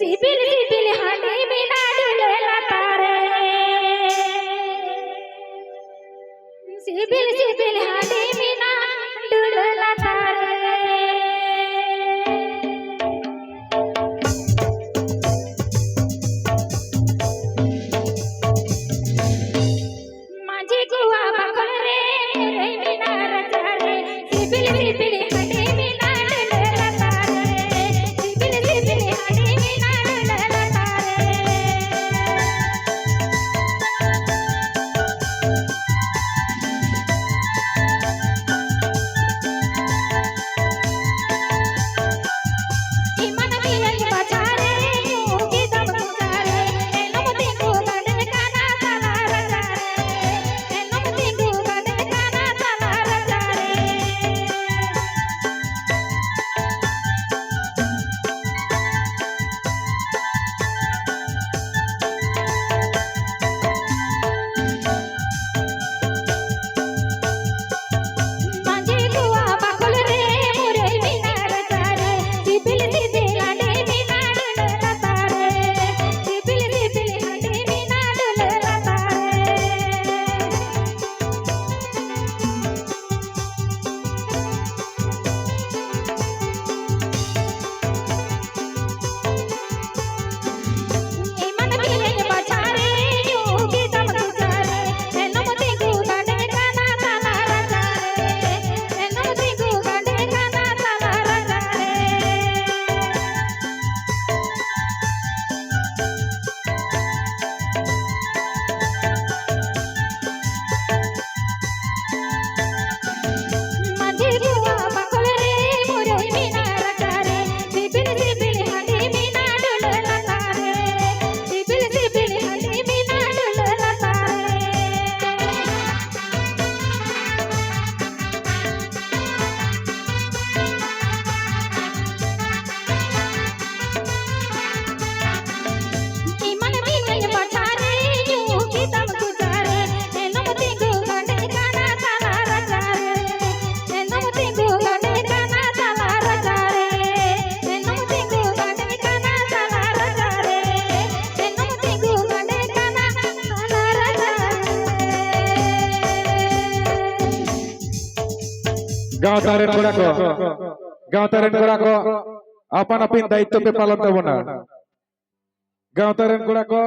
CIBIL CIBIL हाडी बिना डुलेला तारे CIBIL CIBIL हाडी बिना डुलेला तारे माझी गुवा बखल रे रे बिना रचारे सिबिल सिबिल हाडी बिना डुलेला तारे सिबिल सिबिल हाडी बिना डुलेला तारे इमन मिलन बचारे योगी दम गुजारे एनमती गुगडे काना ताला रचारे एनमती गुगडे काना ताला रचारे माझी गुवा बखल रे मुरे बिना रचारे सिबिल सिबिल हाडे बिना डुलेला तारे सिबिल सिबिल हाडे बिना डुलेला तारे इमन मिलन बचारे योगी दम गुजारे एनमती गुगडे काना ताला रचारे एनमती गुगडे काना ताला रचारे माझी गुवा बखल रे मुरे बिना रचारे सिबिल सिबिल हाडी बिना डुलेला तारे सिबिल सिबिल हाडी बिना डुलेला तारे इमन मिलन बचारे योगी दम गुजारे एनमती गुगडे काना ताला रचारे एनमती गुगडे काना ताला रचारे एनमती गुगडे काना ताला रचारे एनमती गुगडे काना ताला रचारे गाँव तारेन गुड़ा को अपन अपन दायित्व पे पालन देव ना गाँव तारेन गुड़ा को